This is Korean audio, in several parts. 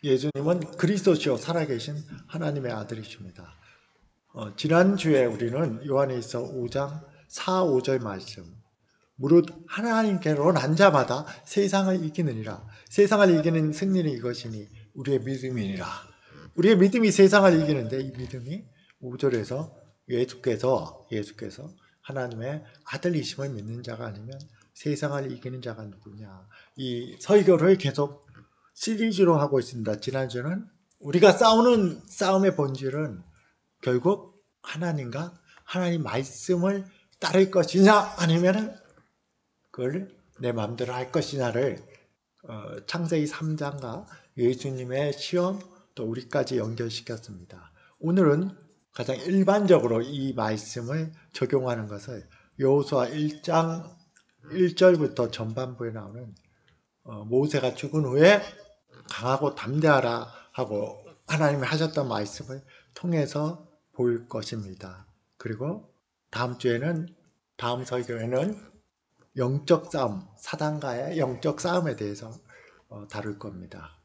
예수님은 그리스도시요 살아계신 하나님의 아들이십니다. 지난주에 우리는 요한일서 5장 4, 5절 말씀, 무릇 하나님께로 난 자마다 세상을 이기느니라. 세상을 이기는 승리는 이것이니 우리의 믿음이니라. 우리의 믿음이 세상을 이기는데, 이 믿음이 5절에서 예수께서 하나님의 아들이심을 믿는 자가 아니면 세상을 이기는 자가 누구냐. 이 설교를 계속 시리즈로 하고 있습니다. 지난주는 우리가 싸우는 싸움의 본질은 결국 하나님과 하나님 말씀을 따를 것이냐 아니면 그걸 내 마음대로 할 것이냐를 창세기 3장과 예수님의 시험 또 우리까지 연결시켰습니다. 오늘은 가장 일반적으로 이 말씀을 적용하는 것을 여호수아 1장 1절부터 전반부에 나오는 모세가 죽은 후에 강하고 담대하라 하고 하나님이 하셨던 말씀을 통해서 볼 것입니다. 그리고 다음 설교에는 영적 싸움, 사단과의 영적 싸움에 대해서 다룰 겁니다.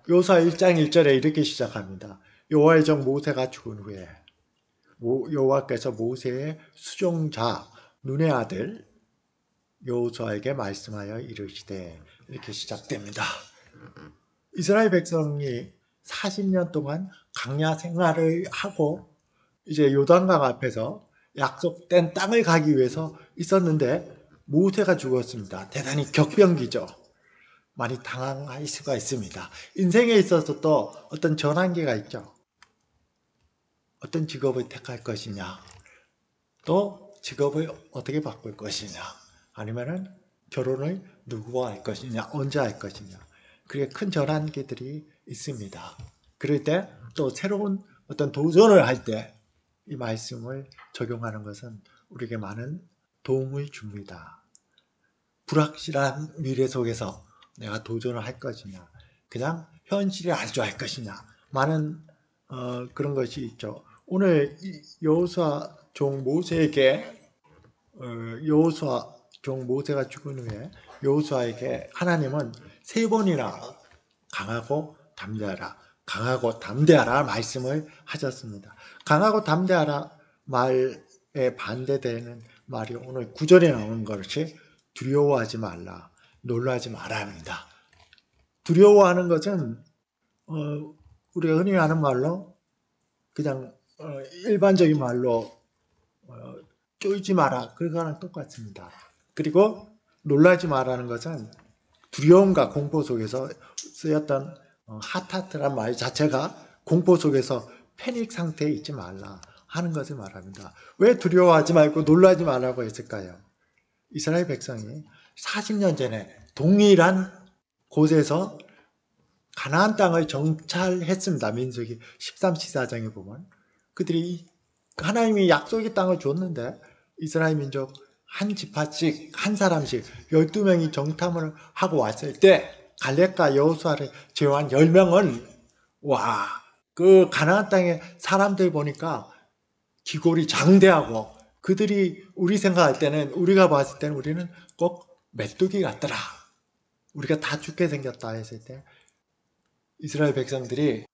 여호수아 1장 1절에 이렇게 시작합니다. 여호와의 종 모세가 죽은 후에 여호와께서 모세의 수종자 눈의 아들 여호수아에게 말씀하여 이르시되, 이렇게 시작됩니다. 이스라엘 백성이 40년 동안 광야 생활을 하고 이제 요단강 앞에서 약속된 땅을 가기 위해서 있었는데 모세가 죽었습니다. 대단히 격변기죠. 많이 당황할 수가 있습니다. 인생에 있어서 또 어떤 전환기가 있죠. 어떤 직업을 택할 것이냐, 또 직업을 어떻게 바꿀 것이냐, 아니면은 결혼을 누구와 할 것이냐, 언제 할 것이냐. 그게 큰 전환기들이 있습니다. 그럴 때 또 새로운 어떤 도전을 할 때 이 말씀을 적용하는 것은 우리에게 많은 도움을 줍니다. 불확실한 미래 속에서 내가 도전을 할 것이냐, 그냥 현실에 안주할 것이냐, 많은 그런 것이 있죠. 오늘 여호수아 종 모세가 죽은 후에 여호수아에게 하나님은 3번이나 강하고 담대하라 말씀을 하셨습니다. 강하고 담대하라 말에 반대되는 말이 오늘 9절에 나오는 것이 두려워하지 말라, 놀라지 말아입니다. 두려워하는 것은 우리가 흔히 하는 말로 그냥 일반적인 말로 쫄지 마라, 그거랑 똑같습니다. 그리고 놀라지 마라는 것은 두려움과 공포 속에서 쓰였던 하타트란 말 자체가 공포 속에서 패닉 상태에 있지 말라 하는 것을 말합니다. 왜 두려워하지 말고 놀라지 말라고 했을까요? 이스라엘 백성이 40년 전에 동일한 곳에서 가나안 땅을 정찰했습니다. 민수기 13, 14장에 보면 그들이 하나님이 약속의 땅을 줬는데 이스라엘 민족 한 지파씩 한 사람씩 12명이 정탐을 하고 왔을 때 갈렙과 여호수아를 제외한 10명은 그 가나안 땅의 사람들 보니까 기골이 장대하고 그들이 우리가 봤을 때는 우리는 꼭 메뚜기 같더라. 우리가 다 죽게 생겼다 했을 때 이스라엘 백성들이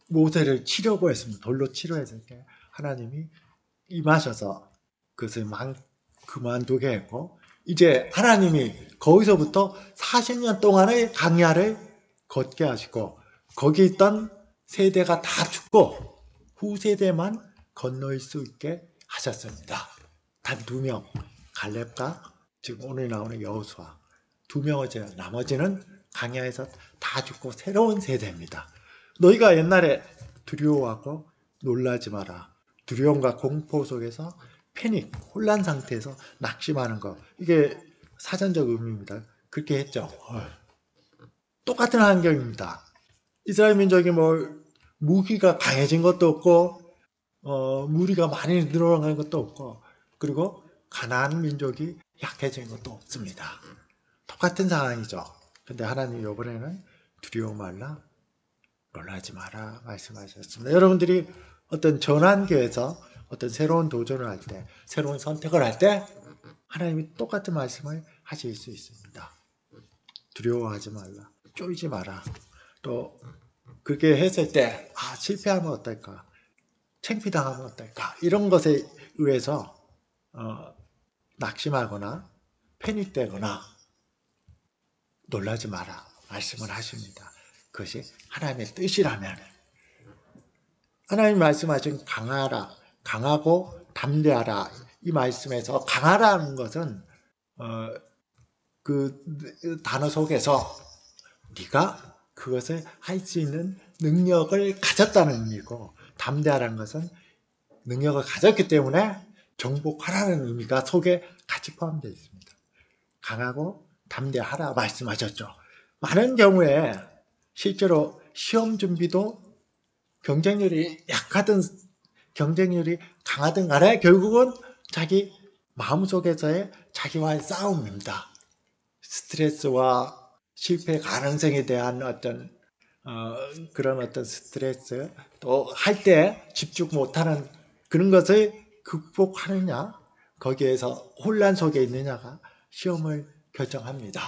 모세를 치려고 했습니다. 돌로 치료했을 때 하나님이 임하셔서 그것을 그만두게 했고, 이제 하나님이 거기서부터 40년 동안의 광야를 걷게 하시고 거기 있던 세대가 다 죽고 후세대만 건널 수 있게 하셨습니다. 단 2명, 갈렙과 지금 오늘 나오는 여호수아 2명을 제외 나머지는 광야에서 다 죽고 새로운 세대입니다. 너희가 옛날에 두려워하고 놀라지 마라. 두려움과 공포 속에서 패닉, 혼란 상태에서 낙심하는 것. 이게 사전적 의미입니다. 그렇게 했죠. 똑같은 환경입니다. 이스라엘 민족이 무기가 강해진 것도 없고, 무리가 많이 늘어난 것도 없고, 그리고 가나안 민족이 약해진 것도 없습니다. 똑같은 상황이죠. 근데 하나님 이번에는 두려워 말라, 놀라지 마라 말씀하셨습니다. 여러분들이 어떤 전환기에서 어떤 새로운 도전을 할 때, 새로운 선택을 할 때 하나님이 똑같은 말씀을 하실 수 있습니다. 두려워하지 말라, 쫄지 마라. 또 그게 했을 때 실패하면 어떨까? 창피당하면 어떨까? 이런 것에 의해서 낙심하거나 패닉되거나 놀라지 마라 말씀을 하십니다. 그것이 하나님의 뜻이라면 하나님 말씀하신 강하라, 강하고 담대하라 이 말씀에서 강하라는 것은 그 단어 속에서 네가 그것을 할 수 있는 능력을 가졌다는 의미고 담대하라는 것은 능력을 가졌기 때문에 정복하라는 의미가 속에 같이 포함되어 있습니다. 강하고 담대하라 말씀하셨죠. 많은 경우에 실제로 시험 준비도 경쟁률이 약하든 경쟁률이 강하든 간에 결국은 자기 마음속에서의 자기와의 싸움입니다. 스트레스와 실패 가능성에 대한 그런 어떤 스트레스 또 할 때 집중 못하는 그런 것을 극복하느냐 거기에서 혼란 속에 있느냐가 시험을 결정합니다.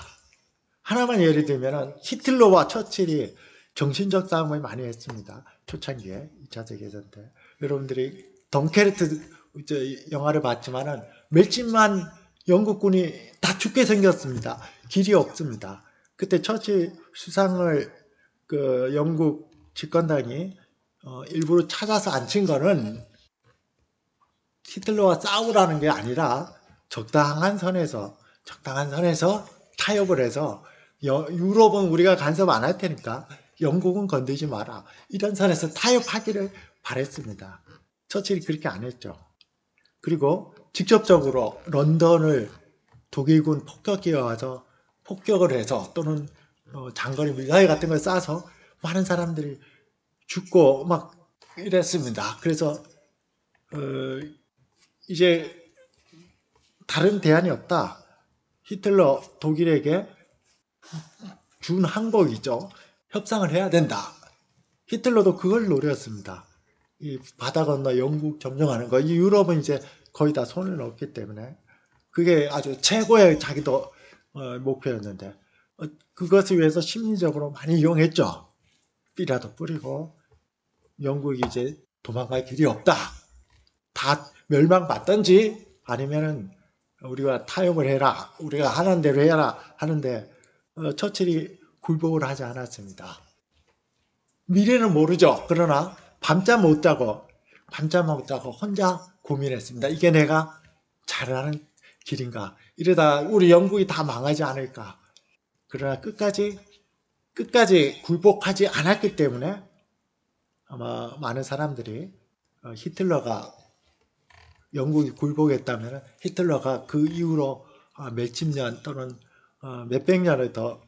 하나만 예를 들면 히틀러와 처칠이 정신적 싸움을 많이 했습니다. 초창기에 2차 세계대전 때 여러분들이 덩케르트 영화를 봤지만은 몇십만 영국군이 다 죽게 생겼습니다. 길이 없습니다. 그때 처칠 수상을 그 영국 집권당이 일부러 찾아서 앉힌 거는 히틀러와 싸우라는 게 아니라 적당한 선에서 타협을 해서 유럽은 우리가 간섭 안 할 테니까 영국은 건들지 마라. 이런 선에서 타협하기를 바랬습니다. 처칠이 그렇게 안 했죠. 그리고 직접적으로 런던을 독일군 폭격기에 와서 폭격을 해서 또는 장거리 미사일 같은 걸 쏴서 많은 사람들이 죽고 막 이랬습니다. 그래서 이제 다른 대안이 없다. 히틀러 독일에게 준 항복이죠. 협상을 해야 된다. 히틀러도 그걸 노렸습니다. 이 바다 건너 영국 점령하는 거. 이 유럽은 이제 거의 다 손을 넣었기 때문에 그게 아주 최고의 자기도 목표였는데 그것을 위해서 심리적으로 많이 이용했죠. 삐라도 뿌리고 영국이 이제 도망갈 길이 없다. 다 멸망받든지 아니면은 우리가 타협을 해라. 우리가 하는 대로 해라 하는데 처칠이 굴복을 하지 않았습니다. 미래는 모르죠. 그러나 밤잠 못 자고 혼자 고민했습니다. 이게 내가 잘하는 길인가? 이러다 우리 영국이 다 망하지 않을까? 그러나 끝까지 굴복하지 않았기 때문에 아마 많은 사람들이 히틀러가 영국이 굴복했다면 히틀러가 그 이후로 몇십 년 또는 몇백 년을 더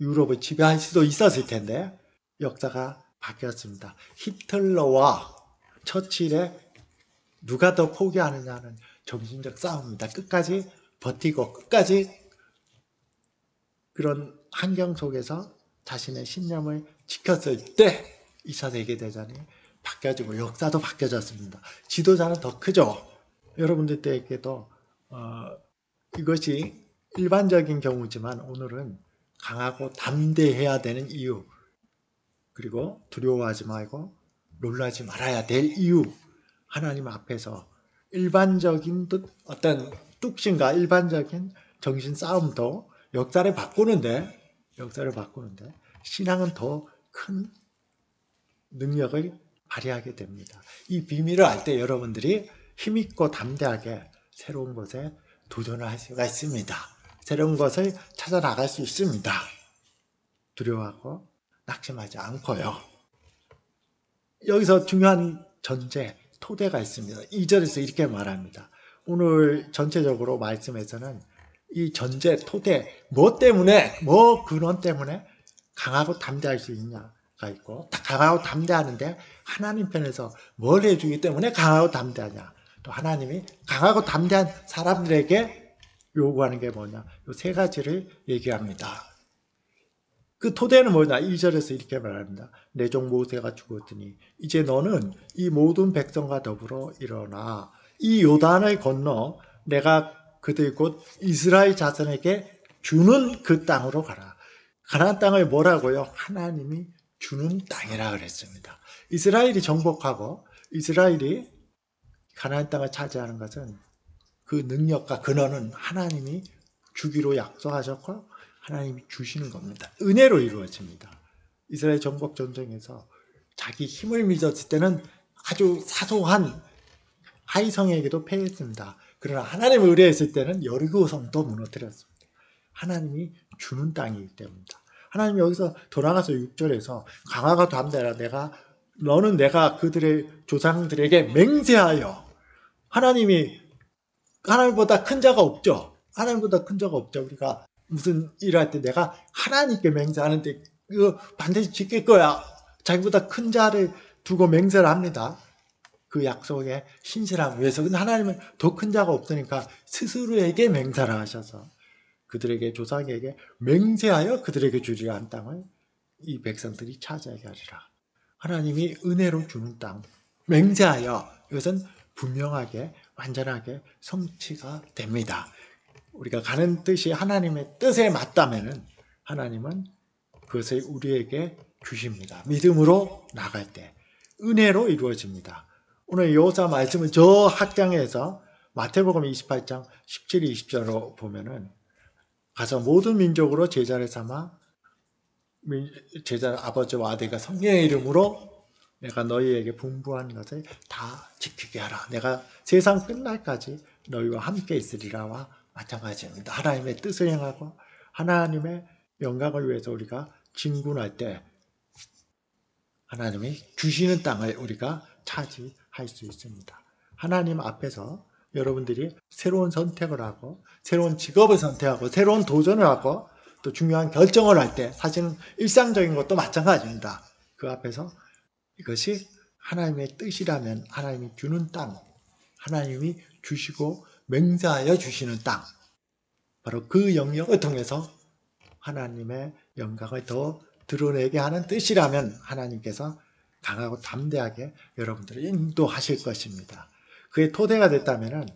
유럽을 지배할 수도 있었을 텐데 역사가 바뀌었습니다. 히틀러와 처칠의 누가 더 포기하느냐는 정신적 싸움입니다. 끝까지 버티고 끝까지 그런 환경 속에서 자신의 신념을 지켰을 때 2차 세계대전이 바뀌어지고 역사도 바뀌어졌습니다. 지도자는 더 크죠. 여러분들 때에게도 이것이 일반적인 경우지만 오늘은 강하고 담대해야 되는 이유 그리고 두려워하지 말고 놀라지 말아야 될 이유 하나님 앞에서 일반적인 어떤 뚝심과 일반적인 정신 싸움도 역사를 바꾸는데 신앙은 더 큰 능력을 발휘하게 됩니다. 이 비밀을 알 때 여러분들이 힘있고 담대하게 새로운 것에 도전을 할 수가 있습니다. 새로운 것을 찾아 나갈 수 있습니다. 두려워하고 낙심하지 않고요. 여기서 중요한 전제, 토대가 있습니다. 2절에서 이렇게 말합니다. 오늘 전체적으로 말씀에서는 이 전제, 토대, 뭐 근원 때문에 강하고 담대할 수 있냐가 있고, 강하고 담대하는데 하나님 편에서 뭘 해주기 때문에 강하고 담대하냐. 또 하나님이 강하고 담대한 사람들에게 요구하는 게 뭐냐. 이 세 가지를 얘기합니다. 그 토대는 뭐냐? 2절에서 이렇게 말합니다. 내 종 모세가 죽었더니 이제 너는 이 모든 백성과 더불어 일어나 이 요단을 건너 내가 그들 곧 이스라엘 자손에게 주는 그 땅으로 가라. 가나안 땅을 뭐라고요? 하나님이 주는 땅이라 그랬습니다. 이스라엘이 정복하고 이스라엘이 가나안 땅을 차지하는 것은 그 능력과 근원은 하나님이 주기로 약속하셨고 하나님이 주시는 겁니다. 은혜로 이루어집니다. 이스라엘 정복 전쟁에서 자기 힘을 믿었을 때는 아주 사소한 하이성에게도 패했습니다. 그러나 하나님을 의뢰했을 때는 여리고 성도 무너뜨렸습니다. 하나님이 주는 땅이기 때문이다. 하나님이 여기서 돌아가서 6절에서 강하고 담대하라. 너는 내가 그들의 조상들에게 맹세하여, 하나님보다 큰 자가 없죠. 하나님보다 큰 자가 없죠. 우리가 무슨 일을 할 때 내가 하나님께 맹세하는데 이거 반드시 지킬 거야. 자기보다 큰 자를 두고 맹세를 합니다. 그 약속에 신실하기 위해서. 근데 하나님은 더 큰 자가 없으니까 스스로에게 맹세를 하셔서 그들에게 조상에게 맹세하여 그들에게 주리라 한 땅을 이 백성들이 차지하게 하리라. 하나님이 은혜로 주는 땅, 맹세하여, 이것은 분명하게 완전하게 성취가 됩니다. 우리가 가는 뜻이 하나님의 뜻에 맞다면은 하나님은 그것을 우리에게 주십니다. 믿음으로 나갈 때 은혜로 이루어집니다. 오늘 여호수아 말씀을 저 학장에서 마태복음 28장 17, 20절로 보면은 가서 모든 민족으로 제자를 삼아 제자 아버지와 아들과 성령의 이름으로 내가 너희에게 분부한 것을 다 지키게 하라. 내가 세상 끝날까지 너희와 함께 있으리라와 마찬가지입니다. 하나님의 뜻을 행하고 하나님의 영광을 위해서 우리가 진군할 때 하나님이 주시는 땅을 우리가 차지할 수 있습니다. 하나님 앞에서 여러분들이 새로운 선택을 하고 새로운 직업을 선택하고 새로운 도전을 하고 또 중요한 결정을 할 때 사실은 일상적인 것도 마찬가지입니다. 그 앞에서 이것이 하나님의 뜻이라면 하나님이 주는 땅, 하나님이 주시고 맹세하여 주시는 땅, 바로 그 영역을 통해서 하나님의 영광을 더 드러내게 하는 뜻이라면 하나님께서 강하고 담대하게 여러분들을 인도하실 것입니다. 그의 토대가 됐다면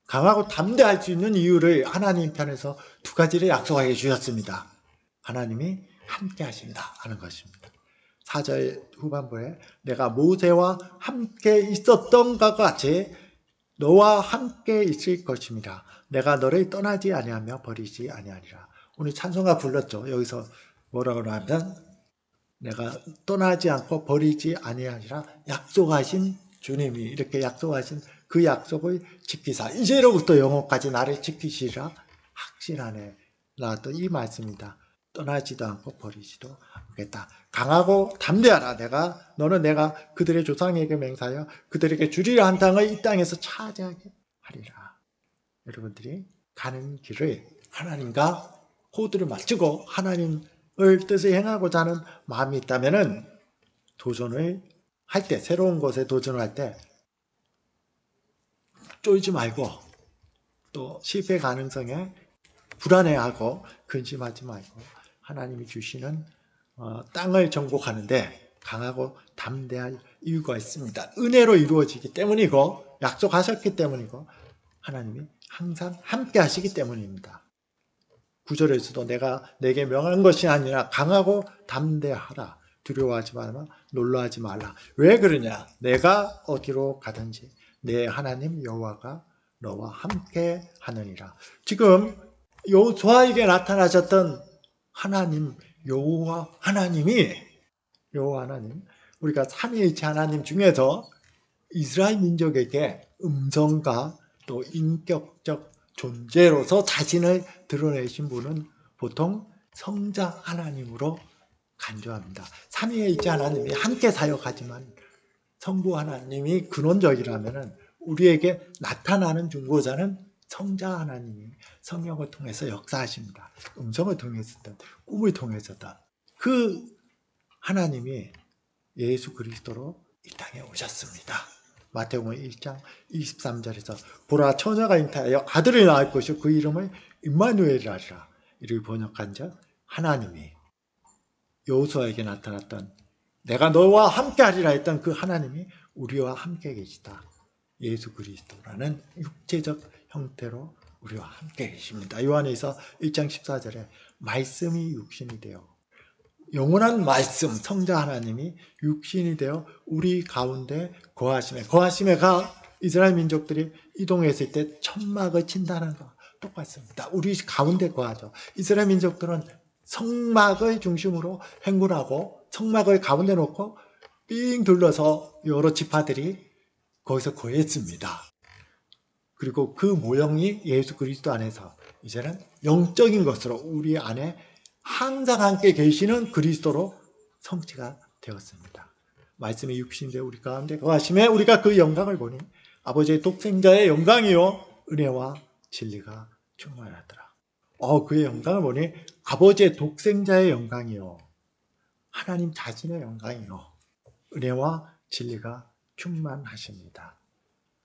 강하고 담대할 수 있는 이유를 하나님 편에서 두 가지를 약속하게 주셨습니다. 하나님이 함께 하신다 하는 것입니다. 4절 후반부에 내가 모세와 함께 있었던 것 같이 너와 함께 있을 것입니다. 내가 너를 떠나지 아니하며 버리지 아니하리라. 오늘 찬송가 불렀죠. 여기서 뭐라고 하면 내가 떠나지 않고 버리지 아니하리라 약속하신 주님이 이렇게 약속하신 그 약속을 지키사 이제로부터 영원까지 나를 지키시리라 확신하네. 나왔던 이 말씀입니다. 떠나지도 않고 버리지도 않겠다. 강하고 담대하라. 너는 내가 그들의 조상에게 맹세하여 그들에게 주리라 한 땅을 이 땅에서 차지하게 하리라. 여러분들이 가는 길을 하나님과 호흡을 맞추고 하나님을 뜻을 행하고자 하는 마음이 있다면은 도전을 할 때, 새로운 것에 도전을 할 때 쫄지 말고 또 실패 가능성에 불안해하고 근심하지 말고 하나님이 주시는 땅을 정복하는데 강하고 담대할 이유가 있습니다. 은혜로 이루어지기 때문이고 약속하셨기 때문이고 하나님이 항상 함께 하시기 때문입니다. 9절에서도 내가 내게 명한 것이 아니라 강하고 담대하라. 두려워하지 말라. 놀라지 말라. 왜 그러냐? 내가 어디로 가든지 내 하나님 여호와가 너와 함께 하느니라. 지금 여호수아에게 나타나셨던 하나님 여호와 하나님 우리가 삼위일체 하나님 중에서 이스라엘 민족에게 음성과 또 인격적 존재로서 자신을 드러내신 분은 보통 성자 하나님으로 간주합니다. 삼위일체 하나님이 함께 사역하지만 성부 하나님이 근원적이라면 우리에게 나타나는 중보자는 성자 하나님이 성령을 통해서 역사하십니다. 음성을 통해서든 꿈을 통해서든 그 하나님이 예수 그리스도로 이 땅에 오셨습니다. 마태복음 1장 23절에서 보라 처녀가 잉태하여 아들을 낳을 것이요 그 이름을 임마누엘이라 하리라. 이를 번역한 적 하나님이 여호수아에게 나타났던 내가 너와 함께 하리라 했던 그 하나님이 우리와 함께 계시다. 예수 그리스도라는 육체적 형태로 우리와 함께 계십니다. 요한에서 1장 14절에 말씀이 육신이 되어 영원한 말씀 성자 하나님이 육신이 되어 우리 가운데 거하심에가 이스라엘 민족들이 이동했을 때 천막을 친다는 거 똑같습니다. 우리 가운데 거하죠. 이스라엘 민족들은 성막을 중심으로 행군하고 성막을 가운데 놓고 삥 둘러서 여러 지파들이 거기서 거했습니다. 그리고 그 모형이 예수 그리스도 안에서 이제는 영적인 것으로 우리 안에 항상 함께 계시는 그리스도로 성취가 되었습니다. 말씀이 육신되 우리 가운데 거하심에 우리가 그 영광을 보니 아버지의 독생자의 영광이요 은혜와 진리가 충만하더라. 그의 영광을 보니 아버지의 독생자의 영광이요 하나님 자신의 영광이요 은혜와 진리가 충만하십니다.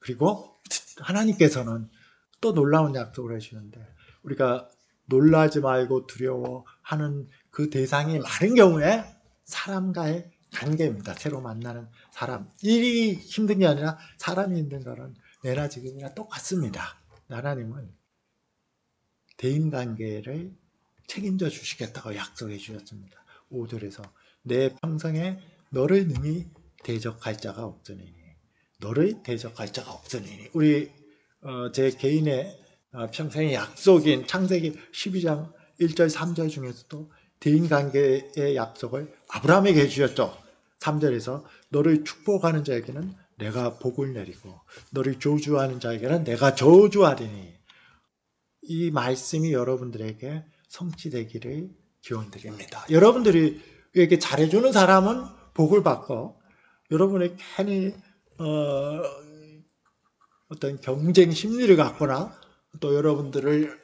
그리고 하나님께서는 또 놀라운 약속을 해주시는데 우리가 놀라지 말고 두려워하는 그 대상이 많은 경우에 사람과의 관계입니다. 새로 만나는 사람. 일이 힘든 게 아니라 사람이 힘든 거는 내나 지금이나 똑같습니다. 하나님은 대인관계를 책임져 주시겠다고 약속해 주셨습니다. 5절에서 내 평생에 너를 능히 대적할 자가 없으니 너를 대적할 자가 없으니 우리 제 개인의 평생의 약속인 창세기 12장 1절 3절 중에서도 대인관계의 약속을 아브라함에게 해주셨죠. 3절에서 너를 축복하는 자에게는 내가 복을 내리고 너를 저주하는 자에게는 내가 저주하리니 이 말씀이 여러분들에게 성취되기를 기원드립니다. 여러분들이 이렇게 잘해주는 사람은 복을 받고 여러분의 괜히 어떤 경쟁 심리를 갖거나 또 여러분들을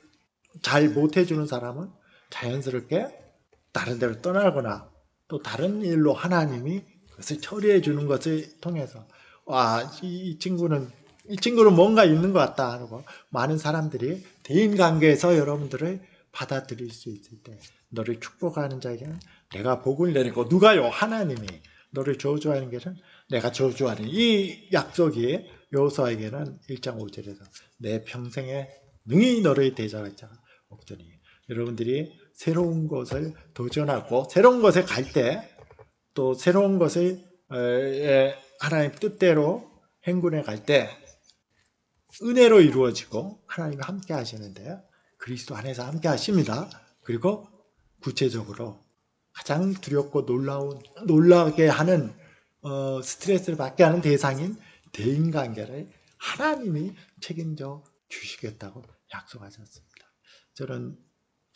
잘 못해주는 사람은 자연스럽게 다른 데로 떠나거나 또 다른 일로 하나님이 그것을 처리해 주는 것을 통해서 이 친구는 뭔가 있는 것 같다 하고 많은 사람들이 대인관계에서 여러분들을 받아들일 수 있을 때 너를 축복하는 자에게는 내가 복을 내리고 누가요? 하나님이 너를 저주하는 것은 내가 저주하는 이 약속이 여호수아에게는 1장 5절에서 내 평생에 능히 너를 대적할 자가 없더니 여러분들이 새로운 것을 도전하고 새로운 것에 갈 때 또 새로운 것을 하나님 뜻대로 행군해 갈 때 은혜로 이루어지고 하나님이 함께 하시는데요. 그리스도 안에서 함께 하십니다. 그리고 구체적으로 가장 두렵고 놀라게 하는 스트레스를 받게 하는 대상인 대인관계를 하나님이 책임져 주시겠다고 약속하셨습니다. 저는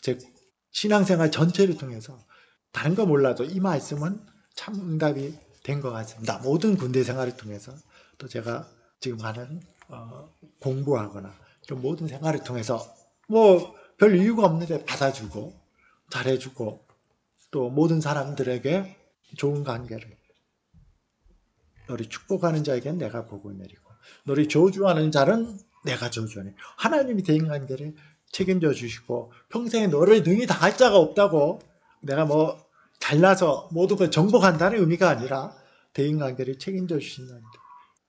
제 신앙생활 전체를 통해서 다른 거 몰라도 이 말씀은 참 응답이 된 것 같습니다. 모든 군대 생활을 통해서 또 제가 지금 하는 공부하거나 이런 모든 생활을 통해서 뭐 별 이유가 없는데 받아주고 잘해주고 또 모든 사람들에게 좋은 관계를 너를 축복하는 자에게는 내가 복을 내리고 너를 저주하는 자는 내가 저주하니 하나님이 대인관계를 책임져 주시고 평생에 너를 능히 당할 자가 없다고 내가 뭐 잘나서 모든 걸 정복한다는 의미가 아니라 대인관계를 책임져 주신다는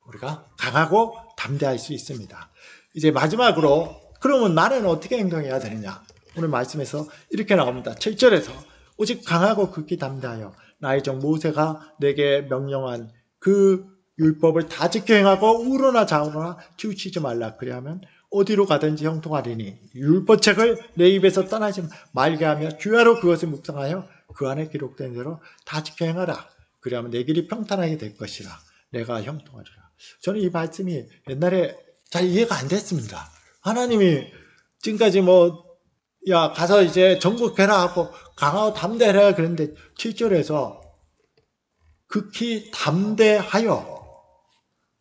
우리가 강하고 담대할 수 있습니다. 이제 마지막으로 그러면 나는 어떻게 행동해야 되느냐? 오늘 말씀에서 이렇게 나옵니다. 7절에서 오직 강하고 극히 담대하여 나의 종 모세가 내게 명령한 그 율법을 다 지켜 행하고 우로나 좌우로나 치우치지 말라. 그리하면 어디로 가든지 형통하리니 율법책을 내 입에서 떠나지 말게 하며 주야로 그것을 묵상하여 그 안에 기록된 대로 다 지켜 행하라. 그리하면 내 길이 평탄하게 될 것이라. 내가 형통하리라. 저는 이 말씀이 옛날에 잘 이해가 안 됐습니다. 하나님이 지금까지 가서 이제 정복해라 하고 강하고 담대해라 그랬는데 7절에서 극히 담대하여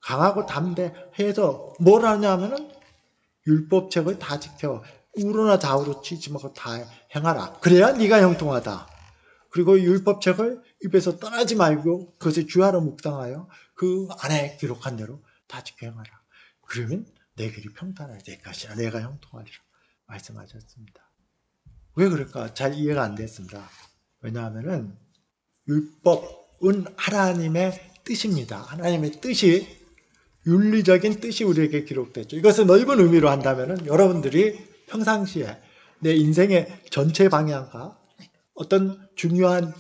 강하고 담대해서 뭘 하냐면은 율법책을 다 지켜 우로나 좌우로 치지 말고 다 행하라. 그래야 네가 형통하다. 그리고 율법책을 입에서 떠나지 말고 그것을 주야로 묵상하여 그 안에 기록한 대로 다 지켜 행하라. 그러면 내 길이 평탄하게 될 것이라. 내가 형통하리라. 말씀하셨습니다. 왜 그럴까? 잘 이해가 안 됐습니다. 왜냐하면은 율법은 하나님의 뜻입니다. 하나님의 뜻이 윤리적인 뜻이 우리에게 기록됐죠. 이것을 넓은 의미로 한다면 여러분들이 평상시에 내 인생의 전체 방향과 어떤 중요한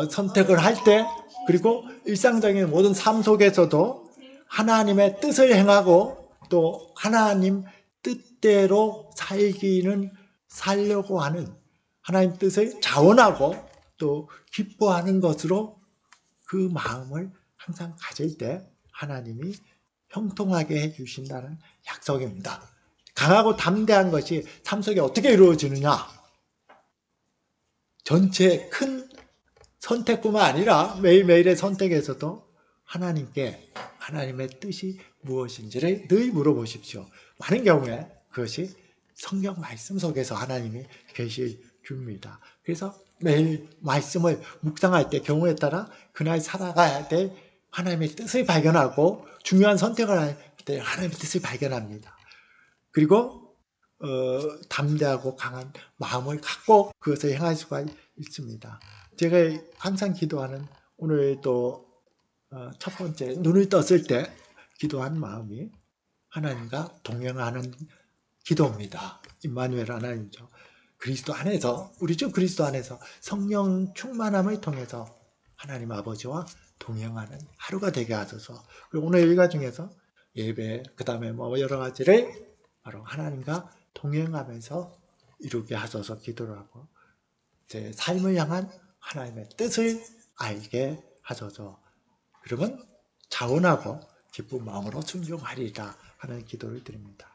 선택을 할 때, 그리고 일상적인 모든 삶 속에서도 하나님의 뜻을 행하고 또 하나님 뜻대로 살려고 하는, 하나님 뜻을 자원하고 또 기뻐하는 것으로 그 마음을 항상 가질 때 하나님이 형통하게 해주신다는 약속입니다. 강하고 담대한 것이 삶 속에 어떻게 이루어지느냐? 전체 큰 선택뿐만 아니라 매일매일의 선택에서도 하나님께 하나님의 뜻이 무엇인지를 늘 물어보십시오. 많은 경우에 그것이 성경 말씀 속에서 하나님이 계시 줍니다. 그래서 매일 말씀을 묵상할 때 경우에 따라 그날 살아가야 될 하나님의 뜻을 발견하고 중요한 선택을 할 때 하나님의 뜻을 발견합니다. 그리고 담대하고 강한 마음을 갖고 그것을 행할 수가 있습니다. 제가 항상 기도하는, 오늘 또 첫 번째 눈을 떴을 때 기도한 마음이 하나님과 동행하는 기도입니다. 임마누엘 하나님이죠. 그리스도 안에서, 우리 주 그리스도 안에서 성령 충만함을 통해서 하나님 아버지와 동행하는 하루가 되게 하소서. 그리고 오늘 일과 중에서 예배, 그 다음에 뭐 여러 가지를 바로 하나님과 동행하면서 이루게 하소서 기도를 하고, 제 삶을 향한 하나님의 뜻을 알게 하소서. 그러면 자원하고 기쁜 마음으로 순종하리라 하는 기도를 드립니다.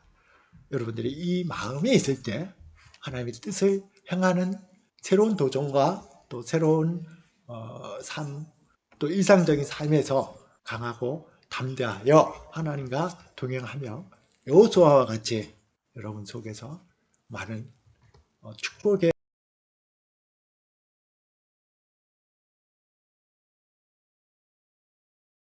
여러분들이 이 마음이 있을 때 하나님의 뜻을 행하는 새로운 도전과 또 새로운 삶, 또 일상적인 삶에서 강하고 담대하여 하나님과 동행하며 여호수아와 같이 여러분 속에서 많은 축복의